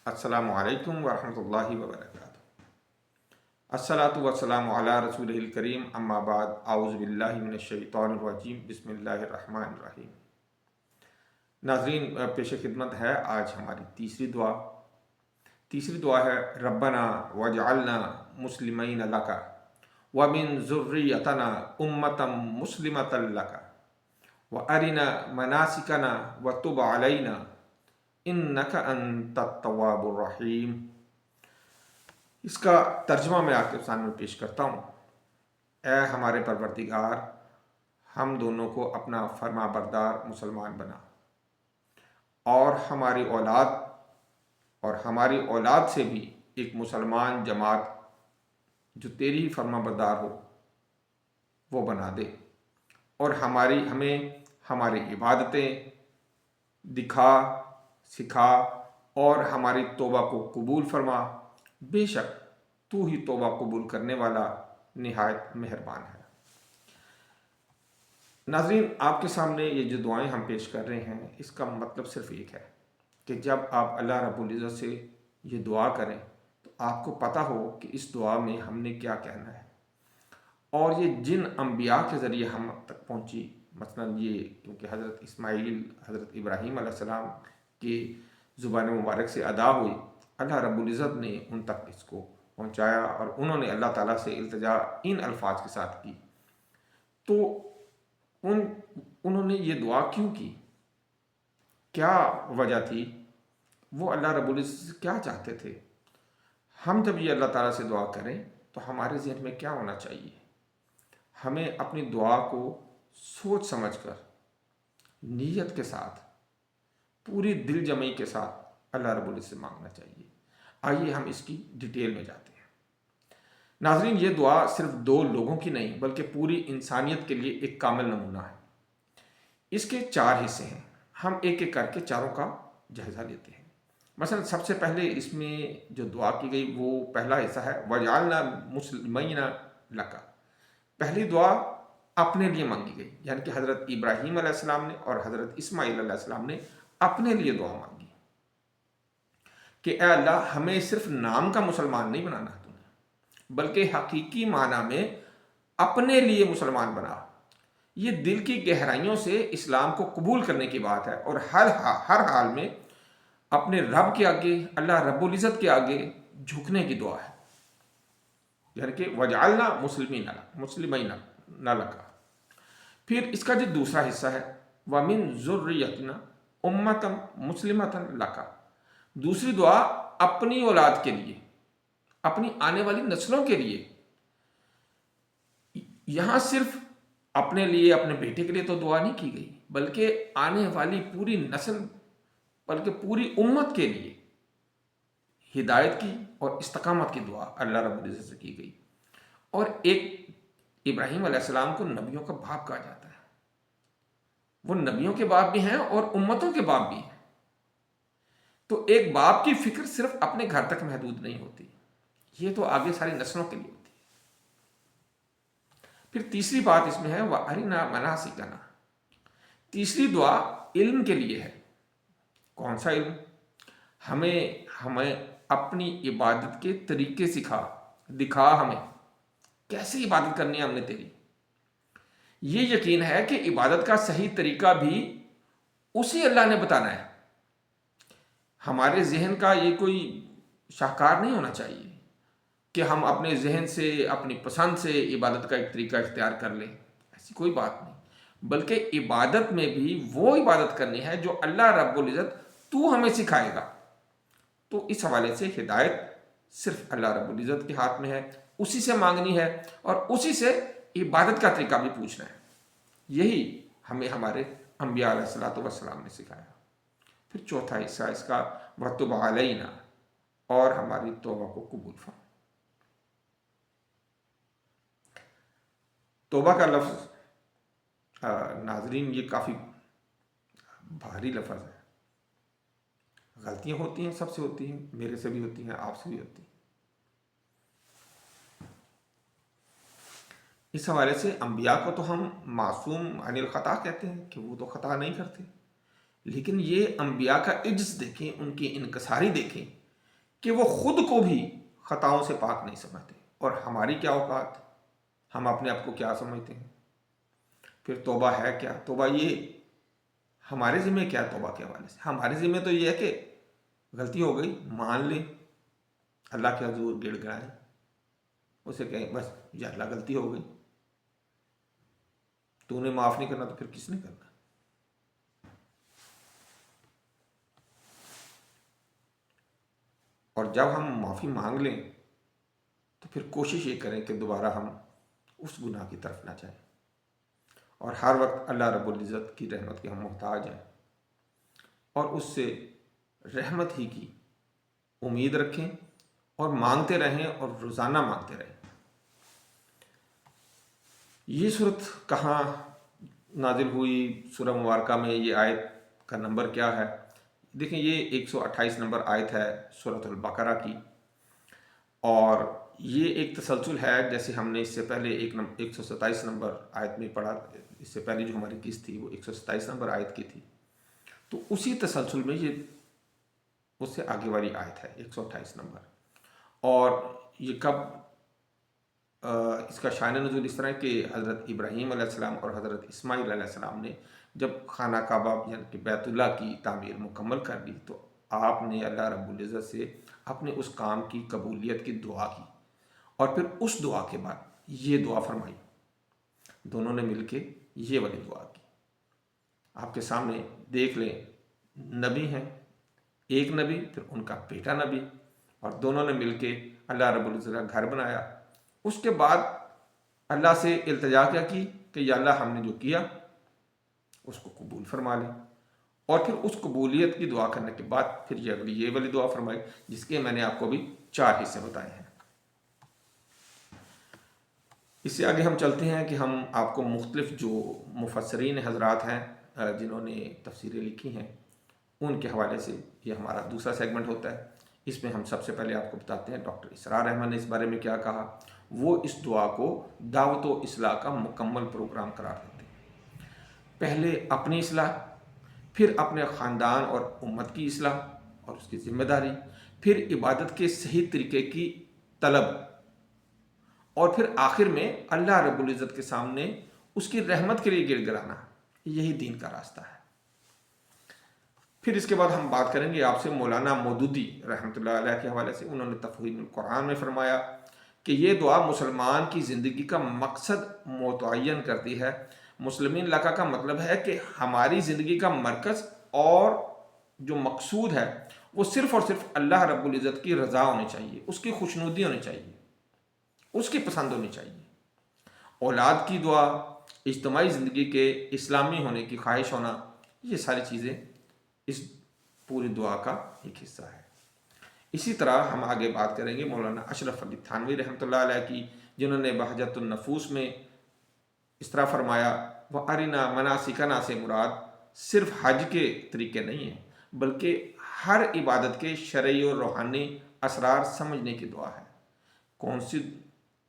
السلام علیکم ورحمۃ اللہ وبرکاتہ۔ الصلاۃ والسلام علی رسول الکریم، اما بعد، اعوذ باللہ من الشیطان الرجیم، بسم اللہ الرحمن الرحیم۔ ناظرین، پیش خدمت ہے آج ہماری تیسری دعا ہے ربنا وجعلنا مسلمین لک ومن ذریتنا امۃ مسلمۃ لک وارنا مناسکنا وتب علینا انک انت التواب الرحیم۔ اس کا ترجمہ میں آپ کے سامنے پیش کرتا ہوں۔ اے ہمارے پروردگار، ہم دونوں کو اپنا فرما بردار مسلمان بنا، اور ہماری اولاد سے بھی ایک مسلمان جماعت جو تیری فرما بردار ہو وہ بنا دے، اور ہمیں ہماری عبادتیں دکھا، سکھا، اور ہماری توبہ کو قبول فرما، بے شک تو ہی توبہ قبول کرنے والا نہایت مہربان ہے۔ ناظرین، آپ کے سامنے یہ جو دعائیں ہم پیش کر رہے ہیں، اس کا مطلب صرف ایک ہے کہ جب آپ اللہ رب العزت سے یہ دعا کریں تو آپ کو پتہ ہو کہ اس دعا میں ہم نے کیا کہنا ہے، اور یہ جن انبیاء کے ذریعے ہم تک پہنچی، مثلا یہ کیونکہ حضرت اسماعیل، حضرت ابراہیم علیہ السلام کی زبان مبارک سے ادا ہوئی، اللہ رب العزت نے ان تک اس کو پہنچایا، اور انہوں نے اللہ تعالیٰ سے التجا ان الفاظ کے ساتھ کی۔ تو انہوں نے یہ دعا کیوں کی؟ کیا وجہ تھی؟ وہ اللہ رب العزت سے کیا چاہتے تھے؟ ہم جب یہ اللہ تعالیٰ سے دعا کریں تو ہمارے ذہن میں کیا ہونا چاہیے؟ ہمیں اپنی دعا کو سوچ سمجھ کر، نیت کے ساتھ، پوری دل جمعی کے ساتھ اللہ رب العزت سے مانگنا چاہیے۔ آئیے ہم اس کی ڈیٹیل میں جاتے ہیں۔ ناظرین، یہ دعا صرف دو لوگوں کی نہیں بلکہ پوری انسانیت کے لیے ایک کامل نمونہ ہے۔ اس کے 4 حصے ہیں، ہم ایک ایک کر کے چاروں کا جائزہ لیتے ہیں۔ مثلا سب سے پہلے اس میں جو دعا کی گئی وہ پہلا حصہ ہے وجعلنا مسلمین لک۔ پہلی دعا اپنے لیے مانگی گئی، یعنی کہ حضرت ابراہیم علیہ السلام نے اور حضرت اسماعیل علیہ السلام نے اپنے لیے دعا مانگی کہ اے اللہ، ہمیں صرف نام کا مسلمان نہیں بنانا تو نے، بلکہ حقیقی معنی میں اپنے لیے مسلمان بنا۔ یہ دل کی گہرائیوں سے اسلام کو قبول کرنے کی بات ہے، اور ہر حال میں اپنے رب کے آگے، اللہ رب العزت کے آگے جھکنے کی دعا ہے، یعنی کہ وجعلنا مسلمین لک۔ پھر اس کا جو دوسرا حصہ ہے وَمِن ذُرِّيَّتِنَا أُمَّةً مُسْلِمَةً لَكَ۔ دوسری دعا اپنی اولاد کے لیے، اپنی آنے والی نسلوں کے لیے۔ یہاں صرف اپنے لیے، اپنے بیٹے کے لیے تو دعا نہیں کی گئی، بلکہ آنے والی پوری نسل، بلکہ پوری امت کے لیے ہدایت کی اور استقامت کی دعا اللہ رب العزت سے کی گئی۔ اور ایک ابراہیم علیہ السلام کو نبیوں کا باپ کہا جاتا ہے، وہ نبیوں کے باپ بھی ہیں اور امتوں کے باپ بھی ہیں۔ تو ایک باپ کی فکر صرف اپنے گھر تک محدود نہیں ہوتی، یہ تو آگے ساری نسلوں کے لیے ہوتی ہے۔ پھر تیسری بات اس میں ہے وَأَرِنَا مَنَاسِكَنَا۔ تیسری دعا علم کے لیے ہے۔ کون سا علم؟ ہمیں اپنی عبادت کے طریقے دکھا، ہمیں کیسے عبادت کرنی ہے ہم نے تیری۔ یہ یقین ہے کہ عبادت کا صحیح طریقہ بھی اسی اللہ نے بتانا ہے۔ ہمارے ذہن کا یہ کوئی شاہکار نہیں ہونا چاہیے کہ ہم اپنے ذہن سے، اپنی پسند سے عبادت کا ایک طریقہ اختیار کر لیں، ایسی کوئی بات نہیں۔ بلکہ عبادت میں بھی وہ عبادت کرنی ہے جو اللہ رب العزت تو ہمیں سکھائے گا۔ تو اس حوالے سے ہدایت صرف اللہ رب العزت کے ہاتھ میں ہے، اسی سے مانگنی ہے، اور اسی سے عبادت کا طریقہ بھی پوچھنا ہے۔ یہی ہمیں ہمارے انبیاء علیہ الصلوۃ والسلام نے سکھایا۔ پھر چوتھا حصہ اس کا وَتُبْ عَلَيْنَا، اور ہماری توبہ کو قبول فرما۔ توبہ کا لفظ ناظرین یہ کافی بھاری لفظ ہے۔ غلطیاں ہوتی ہیں، سب سے ہوتی ہیں، میرے سے بھی ہوتی ہیں، آپ سے بھی ہوتی ہیں۔ اس حوالے سے انبیاء کو تو ہم معصوم عن الخطا کہتے ہیں کہ وہ تو خطا نہیں کرتے، لیکن یہ انبیاء کا عجز دیکھیں، ان کی انکساری دیکھیں کہ وہ خود کو بھی خطاؤں سے پاک نہیں سمجھتے، اور ہماری کیا اوقات، ہم اپنے آپ کو کیا سمجھتے ہیں؟ پھر توبہ ہے کیا؟ توبہ یہ ہمارے ذمہ کیا ہے؟ توبہ کے حوالے سے ہمارے ذمہ تو یہ ہے کہ غلطی ہو گئی مان لیں، اللہ کے حضور گڑ گڑائیں، اسے کہیں بس یا اللہ غلطی ہو گئی، تو نے معاف نہیں کرنا تو پھر کس نے کرنا؟ اور جب ہم معافی مانگ لیں تو پھر کوشش یہ کریں کہ دوبارہ ہم اس گناہ کی طرف نہ جائیں، اور ہر وقت اللہ رب العزت کی رحمت کے ہم محتاج ہیں، اور اس سے رحمت ہی کی امید رکھیں اور مانگتے رہیں، اور روزانہ مانگتے رہیں۔ یہ صورت کہاں نازل ہوئی؟ سورہ مبارکہ میں یہ آیت کا نمبر کیا ہے؟ دیکھیں، یہ 128 نمبر آیت ہے سورۃ البقرہ کی، اور یہ ایک تسلسل ہے، جیسے ہم نے اس سے پہلے 127 نمبر آیت میں پڑھا، اس سے پہلے جو ہماری قسط تھی وہ 127 نمبر آیت کی تھی، تو اسی تسلسل میں یہ اس سے آگے والی آیت ہے 128 نمبر۔ اور یہ کب اس کا شان نزول اس طرح ہے کہ حضرت ابراہیم علیہ السلام اور حضرت اسماعیل علیہ السلام نے جب خانہ کعبہ یعنی کہ بیت اللہ کی تعمیر مکمل کر لی، تو آپ نے اللہ رب العزت سے اپنے اس کام کی قبولیت کی دعا کی، اور پھر اس دعا کے بعد یہ دعا فرمائی، دونوں نے مل کے یہ والی دعا کی۔ آپ کے سامنے دیکھ لیں، نبی ہیں، ایک نبی پھر ان کا بیٹا نبی، اور دونوں نے مل کے اللہ رب العزت کا گھر بنایا۔ اس کے بعد اللہ سے التجا کیا کی کہ یا اللہ ہم نے جو کیا اس کو قبول فرما لیں، اور پھر اس قبولیت کی دعا کرنے کے بعد پھر یہ والی دعا فرمائی، جس کے میں نے آپ کو بھی 4 حصے بتائے ہیں۔ اس سے آگے ہم چلتے ہیں کہ ہم آپ کو مختلف جو مفسرین حضرات ہیں جنہوں نے تفسیریں لکھی ہیں ان کے حوالے سے یہ ہمارا دوسرا سیگمنٹ ہوتا ہے۔ اس میں ہم سب سے پہلے آپ کو بتاتے ہیں ڈاکٹر اسرار احمد نے اس بارے میں کیا کہا۔ وہ اس دعا کو دعوت و اصلاح کا مکمل پروگرام قرار دیتے ہیں۔ پہلے اپنی اصلاح، پھر اپنے خاندان اور امت کی اصلاح اور اس کی ذمہ داری، پھر عبادت کے صحیح طریقے کی طلب، اور پھر آخر میں اللہ رب العزت کے سامنے اس کی رحمت کے لیے گڑ گڑانا۔ یہی دین کا راستہ ہے۔ پھر اس کے بعد ہم بات کریں گے آپ سے مولانا مودودی رحمۃ اللہ علیہ کے حوالے سے۔ انہوں نے تفہیم القرآن میں فرمایا کہ یہ دعا مسلمان کی زندگی کا مقصد متعین کرتی ہے۔ مسلمین لقا کا مطلب ہے کہ ہماری زندگی کا مرکز اور جو مقصود ہے وہ صرف اور صرف اللہ رب العزت کی رضا ہونی چاہیے، اس کی خوشنودی ہونی چاہیے، اس کی پسند ہونی چاہیے۔ اولاد کی دعا، اجتماعی زندگی کے اسلامی ہونے کی خواہش ہونا، یہ ساری چیزیں اس پوری دعا کا ایک حصہ ہے۔ اسی طرح ہم آگے بات کریں گے مولانا اشرف علی تھانوی رحمۃ اللہ علیہ کی، جنہوں نے بہجت النفوس میں اس طرح فرمایا، وَأَرِنَا مَنَاسِكَنَا سے مراد صرف حج کے طریقے نہیں ہیں، بلکہ ہر عبادت کے شرعی اور روحانی اسرار سمجھنے کی دعا ہے۔ کون سی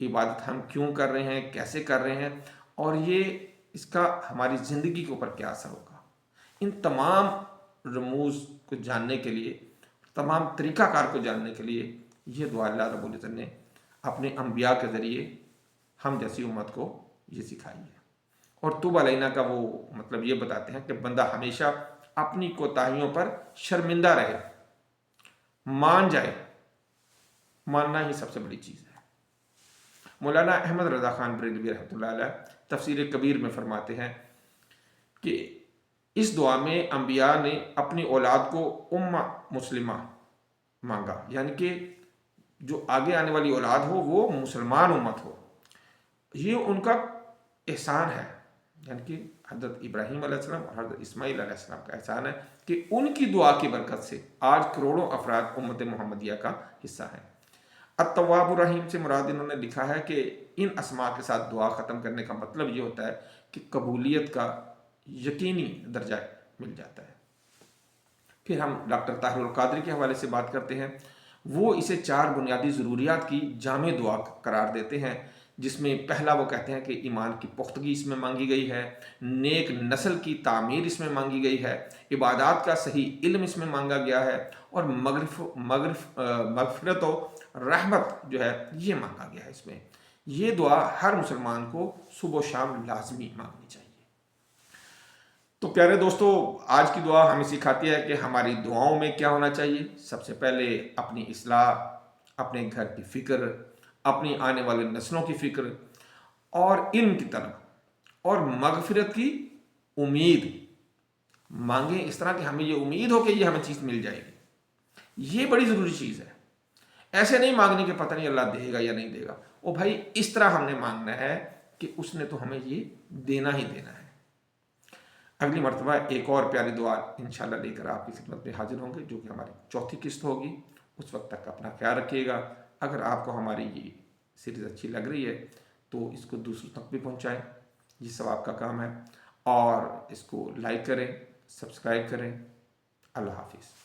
عبادت ہم کیوں کر رہے ہیں، کیسے کر رہے ہیں، اور یہ اس کا ہماری زندگی کے اوپر کیا اثر ہوگا، ان تمام رموز کو جاننے کے لیے، تمام طریقہ کار کو جاننے کے لیے یہ دعا اللہ رب العزت نے اپنے انبیاء کے ذریعے ہم جیسی امت کو یہ سکھائی ہے۔ اور توب علینا کا وہ مطلب یہ بتاتے ہیں کہ بندہ ہمیشہ اپنی کوتاہیوں پر شرمندہ رہے، مان جائے، ماننا ہی سب سے بڑی چیز ہے۔ مولانا احمد رضا خان بریلوی رحمۃ اللہ علیہ تفسیر کبیر میں فرماتے ہیں کہ اس دعا میں انبیاء نے اپنی اولاد کو امہ مسلمہ مانگا، یعنی کہ جو آگے آنے والی اولاد ہو وہ مسلمان امت ہو۔ یہ ان کا احسان ہے، یعنی کہ حضرت ابراہیم علیہ السلام اور حضرت اسماعیل علیہ السلام کا احسان ہے کہ ان کی دعا کی برکت سے آج کروڑوں افراد امت محمدیہ کا حصہ ہیں۔ التواب الرحیم سے مراد انہوں نے لکھا ہے کہ ان اسماء کے ساتھ دعا ختم کرنے کا مطلب یہ ہوتا ہے کہ قبولیت کا یقینی درجہ مل جاتا ہے۔ پھر ہم ڈاکٹر طاہر القادری کے حوالے سے بات کرتے ہیں۔ وہ اسے 4 بنیادی ضروریات کی جامع دعا قرار دیتے ہیں، جس میں پہلا وہ کہتے ہیں کہ ایمان کی پختگی اس میں مانگی گئی ہے، نیک نسل کی تعمیر اس میں مانگی گئی ہے، عبادات کا صحیح علم اس میں مانگا گیا ہے، اور مغفرت و رحمت جو ہے یہ مانگا گیا ہے اس میں۔ یہ دعا ہر مسلمان کو صبح و شام لازمی مانگنی چاہیے۔ تو پیارے دوستو، آج کی دعا ہمیں سکھاتی ہے کہ ہماری دعاؤں میں کیا ہونا چاہیے۔ سب سے پہلے اپنی اصلاح، اپنے گھر کی فکر، اپنی آنے والے نسلوں کی فکر، اور علم کی طلب، اور مغفرت کی امید مانگیں، اس طرح کہ ہمیں یہ امید ہو کہ یہ ہمیں چیز مل جائے گی۔ یہ بڑی ضروری چیز ہے۔ ایسے نہیں مانگنے کہ پتہ نہیں اللہ دے گا یا نہیں دے گا۔ او بھائی، اس طرح ہم نے مانگنا ہے کہ اس نے تو ہمیں یہ دینا ہی دینا ہے۔ اگلی مرتبہ ایک اور پیاری دعا انشاءاللہ لے کر آپ کی خدمت میں حاضر ہوں گے، جو کہ ہماری چوتھی قسط ہوگی۔ اس وقت تک اپنا خیال رکھیے گا۔ اگر آپ کو ہماری یہ سیریز اچھی لگ رہی ہے تو اس کو دوسروں تک بھی پہنچائیں، یہ ثواب کا کام ہے، اور اس کو لائک کریں، سبسکرائب کریں۔ اللہ حافظ۔